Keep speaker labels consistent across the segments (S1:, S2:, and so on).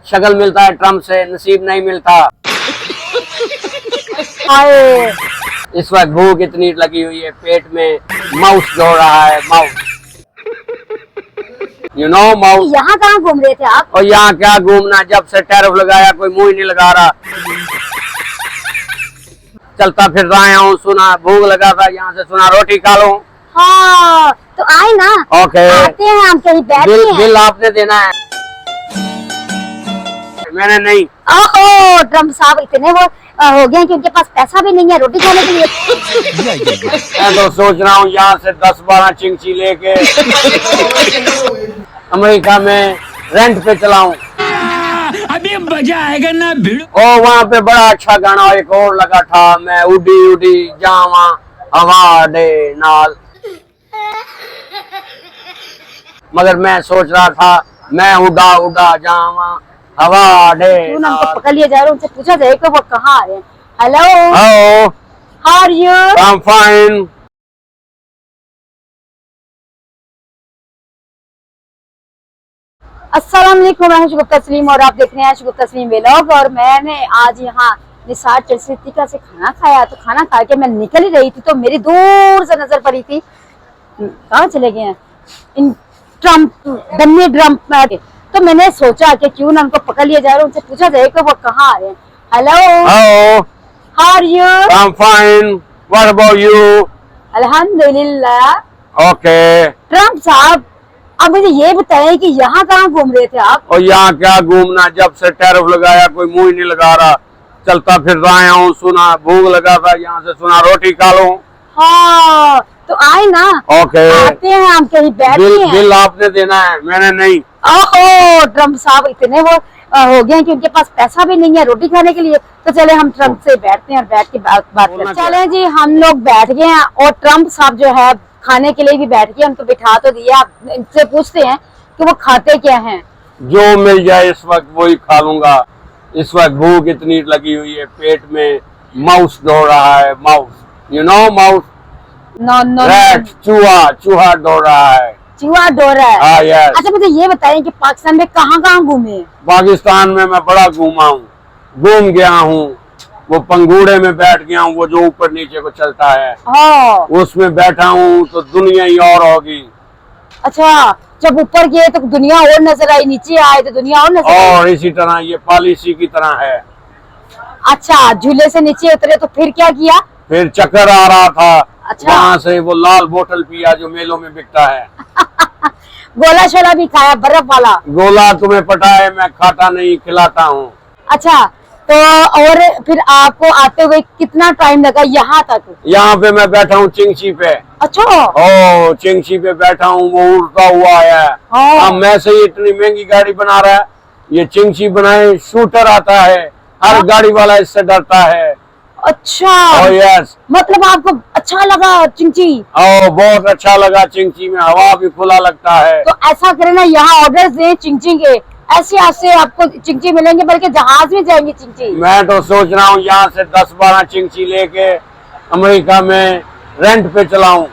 S1: शक्ल मिलता है ट्रम्प से, नसीब नहीं मिलता। इस वक्त भूख इतनी लगी हुई है, पेट में माउस दौड़ रहा है, माउस। You know mouse.
S2: यहाँ कहाँ घूम रहे थे आप?
S1: और यहाँ क्या घूमना, जब से टैरिफ लगाया कोई मुंह ही नहीं लगा रहा। चलता फिर रहा हूँ, सुना भूख लगा था, यहाँ से सुना रोटी खा लो।
S2: हाँ तो आए ना।
S1: ओके
S2: आते हैं हम, कहीं बैठते हैं।
S1: बिल आपने देना है, मैंने नहीं।
S2: ओहो ट्रम्प साहब इतने वो हो गए कि उनके पास पैसा भी नहीं है रोटी खाने के लिए।
S1: मैं तो सोच रहा हूँ यहाँ से 10-12 चिंची लेके अमेरिका में रेंट पे चलाऊं।
S3: अभी मजा आएगा ना भिड़ो।
S1: और वहाँ पे बड़ा अच्छा गाना एक और लगा था, मैं उड़ी उड़ी जावा हवा दे नाल। मगर मैं सोच रहा था मैं उड़ा उड़ा जावा हवा दे
S2: क्यों
S1: नाल।
S2: हमको पकड़ लिया जा रहा है, उनसे पूछा जाए कि वो कहाँ आ रहे हैं। Hello,
S1: hello,
S2: how are you?
S1: I am fine.
S2: अस्सलाम वालेकुम, मैं हूं शगुफ्ता तस्लीम और आप देख रहे हैं शगुफ्ता तस्लीम व्लॉग। और मैंने आज यहाँ निसार चलसिका से खाना खाया, तो खाना खा के मैं निकल ही रही थी तो मेरी दूर से नजर पड़ी थी, कहाँ चले गए हैं इन ट्रम्प डमी ट्रम्प। तो मैंने सोचा कि क्यों ना उनको पकड़ लिया जाए, उनसे पूछा जाए कि वो कहाँ आ रहे हैं। Hello,
S1: hello,
S2: how are you?
S1: I am fine, what about you?
S2: अल्हम्दुलिल्लाह।
S1: ओके।
S2: ट्रम्प साहब, अब मुझे ये बताएं कि यहाँ कहाँ घूम रहे थे आप?
S1: और यहाँ क्या घूमना, जब से टैरिफ लगाया कोई मुंह ही नहीं लगा रहा। चलता फिर रहा हूँ, सुना भूख लगा था, यहाँ से सुना रोटी खा लो।
S2: हाँ तो आए ना।
S1: ओके
S2: आते हैं हम, कहीं बैठते हैं।
S1: बिल आपने देना है, मैंने नहीं।
S2: ओहो ट्रम्प साहब इतने वो हो गए कि उनके पास पैसा भी नहीं है रोटी खाने के लिए। तो चले हम ट्रम्प से बैठते हैं और बैठ के बात करते हैं। चले जी, हम लोग बैठ गए हैं और ट्रम्प साहब जो है खाने के लिए भी बैठ गए, उनको बिठा तो दिया। आप इनसे पूछते हैं कि वो खाते क्या हैं।
S1: जो मिल जाए इस वक्त वही खा लूंगा। इस वक्त भूख इतनी लगी हुई है, पेट में माउस दौड़ रहा है, mouse. You know mouse,
S2: no no,
S1: rat, चूहा दौड़ रहा है।
S2: चूहा दौड़ रहा है।
S1: हाँ यस।
S2: अच्छा मुझे ये बताएं कि पाकिस्तान में कहाँ कहाँ घूमे हैं?
S1: पाकिस्तान में मैं बड़ा घूमा हूँ, घूम गया हूँ। वो पंगूड़े में बैठ गया हूँ, वो जो ऊपर नीचे को चलता है,
S2: हाँ
S1: उसमें बैठा हूँ तो दुनिया ही और होगी।
S2: अच्छा, जब ऊपर गए तो दुनिया और नजर आई, नीचे आए तो दुनिया और नजर आई।
S1: और इसी तरह ये पॉलिसी की तरह है।
S2: अच्छा, झूले से नीचे उतरे तो फिर क्या किया?
S1: फिर चक्कर आ रहा था।
S2: अच्छा।
S1: वहाँ से वो लाल बोतल पिया जो मेलों में बिकता है।
S2: गोला शोला भी खाया, बर्फ वाला?
S1: गोला तुम्हें पता है, मैं खाता नहीं, खिलाता हूँ।
S2: अच्छा, तो और फिर आपको आते हुए कितना टाइम लगा यहाँ तक?
S1: यहाँ पे मैं बैठा हूँ चिंगची पे।
S2: अच्छा।
S1: ओ चिंगची पे बैठा हूँ, वो उड़ता हुआ है।
S2: हाँ।
S1: अब मैं से इतनी महंगी गाड़ी बना रहा है, ये चिंगची बनाए, शूटर आता है, हर गाड़ी वाला इससे डरता है।
S2: अच्छा।
S1: ओ यस।
S2: मतलब आपको अच्छा लगा चिंची?
S1: ओ बहुत अच्छा लगा, चिंगची में हवा भी खुला लगता है।
S2: तो ऐसा करें ना, यहाँ ऑर्डर दें चिंची के, ऐसे ऐसे आपको चिंची मिलेंगे, बल्कि जहाज में जाएंगे चिंची।
S1: मैं तो सोच रहा हूँ यहाँ से 10-12 चिंची लेके अमेरिका में रेंट पे चलाऊं।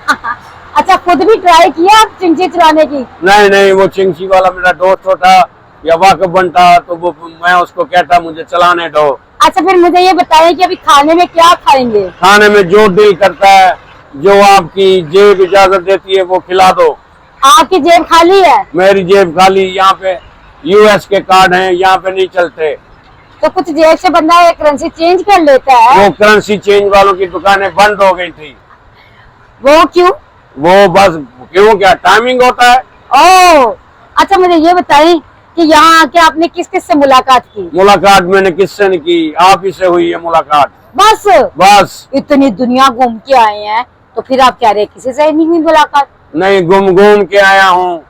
S2: अच्छा, खुद भी ट्राई किया चिंची चलाने की?
S1: नहीं नहीं, वो चिंची वाला मेरा दोस्त होता या वाकफ बनता तो वो मैं उसको कहता मुझे चलाने दो।
S2: अच्छा, फिर मुझे ये बताइए कि अभी खाने में क्या खाएंगे?
S1: खाने में जो दिल करता है, जो आपकी जेब इजाजत देती है वो खिला दो।
S2: आपकी जेब खाली है?
S1: मेरी जेब खाली। यहाँ पे यूएस के कार्ड हैं, यहाँ पे नहीं चलते।
S2: तो कुछ जेब से बंदा करेंसी चेंज कर लेता है।
S1: वो करेंसी चेंज वालों की दुकानें बंद हो गई थी।
S2: वो क्यों?
S1: वो बस क्यों, क्या टाइमिंग होता है।
S2: ओह अच्छा, मुझे ये बताइए कि यहाँ आके आपने किस किस से मुलाकात की?
S1: मुलाकात मैंने किससे नहीं की, आप ही से हुई है मुलाकात।
S2: बस?
S1: बस।
S2: इतनी दुनिया घूम के आए हैं तो फिर आप कह रहे हैं किसी से नहीं हुई मुलाकात?
S1: नहीं, घूम के आया हूँ।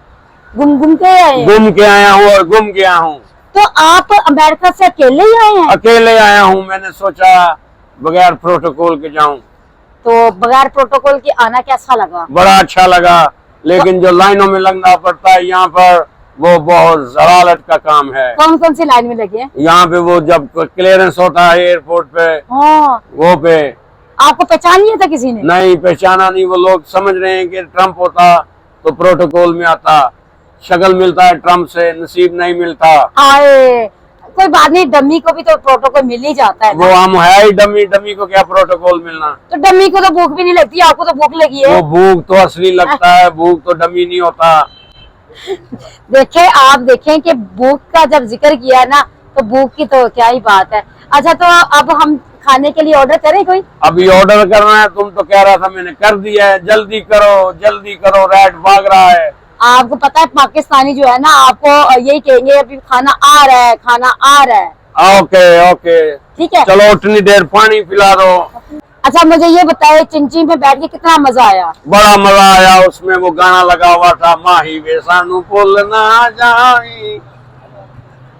S2: घूम के आए हैं?
S1: घूम के आया हूँ और घूम गया हूँ।
S2: तो आप अमेरिका से अकेले ही आए हैं?
S1: अकेले आया हूँ, मैंने सोचा बगैर प्रोटोकॉल के जाऊं।
S2: तो बगैर प्रोटोकॉल के आना कैसा लगा?
S1: बड़ा अच्छा लगा, लेकिन जो लाइनों में लगना पड़ता है यहाँ पर, वो बहुत जलालत का काम है।
S2: कौन कौन सी लाइन में लगे?
S1: यहाँ पे वो जब क्लियरेंस होता है एयरपोर्ट पे,
S2: हाँ।
S1: वो पे।
S2: आपको पहचान लिया था किसी ने?
S1: नहीं पहचाना नहीं, वो लोग समझ रहे हैं कि ट्रम्प होता तो प्रोटोकॉल में आता, शक्ल मिलता है ट्रम्प से, नसीब नहीं मिलता।
S2: आए कोई बात नहीं, डमी को भी तो प्रोटोकॉल मिल ही जाता है
S1: वो
S2: ना।
S1: हम है ही डमी, डमी को क्या प्रोटोकॉल मिलना।
S2: तो डमी को तो भूख भी नहीं लगती, आपको तो भूख लगी है।
S1: वो भूख तो असली लगता है, भूख तो डमी नहीं होता।
S2: देखें, आप देखें कि भूख का जब जिक्र किया है ना, तो भूख की तो क्या ही बात है। अच्छा, तो अब हम खाने के लिए ऑर्डर करें कोई?
S1: अभी ऑर्डर करना है, तुम तो कह रहा था, मैंने कर दिया है। जल्दी करो, रैट भाग रहा है।
S2: आपको पता है पाकिस्तानी जो है ना, आपको यही कहेंगे अभी खाना आ रहा है, खाना आ रहा है।
S1: ओके ओके,
S2: ठीक है।
S1: चलो उतनी देर पानी पिला दो।
S2: अच्छा, मुझे ये बताए चिंची में बैठ के कितना मजा आया?
S1: बड़ा मजा आया, उसमें वो गाना लगा हुआ था, माही वे सानू बोलना जावी,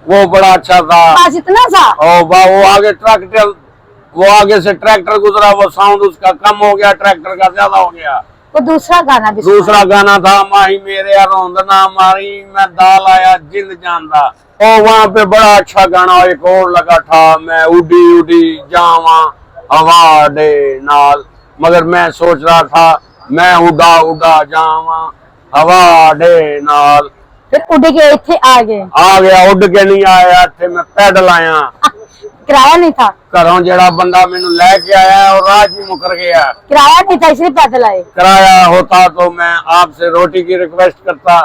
S1: वो बड़ा अच्छा था।
S2: बस इतना सा?
S1: ओ बा, वो आगे से ट्रैक्टर गुजरा, वो साउंड उसका कम हो गया, ट्रैक्टर का ज्यादा हो गया।
S2: वो दूसरा गाना भी
S1: दूसरा गाना था, माही मेरे रोंदना मारी, मैं दाल आया जिंद जानदा। ओ वहाँ पे बड़ा अच्छा गाना एक और लगा था, मैं उड़ी उड़ी जावा हवा दे नाल, मगर मैं सोच रहा था मैं उड़ा उड़ा जावा हवा दे नाल।
S2: फिर उड़ के इतने आ
S1: गया, उड़ के नहीं आया थे, मैं पैदल आया।
S2: किराया नहीं था?
S1: घरों जेड़ा बंदा मैनू लेके आया और राज भी मुकर गया।
S2: किराया नहीं था इसलिए पैदल आए?
S1: किराया होता तो मैं आपसे रोटी की रिक्वेस्ट करता।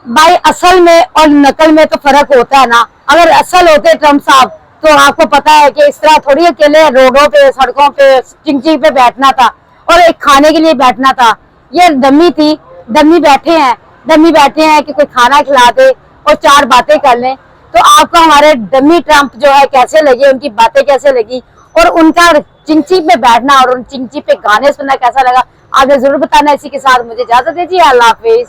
S2: भाई, असल में और नकल में तो फर्क होता है ना। अगर असल होते ट्रम्प साहब, तो आपको पता है कि इस तरह थोड़ी अकेले रोडों पे, सड़कों पे, चिंची पे बैठना था और एक खाने के लिए बैठना था। ये डमी थी, डमी बैठे हैं कि कोई खाना खिला दे और चार बातें कर लें। तो आपको हमारे डमी ट्रम्प जो है कैसे लगे, उनकी बातें कैसे लगी, और उनका चिंची पे बैठना और उन चिंची पे गाने सुनना कैसा लगा, आगे जरूर बताना। इसी के साथ मुझे इजाजत दीजिए, अल्लाह हाफिज।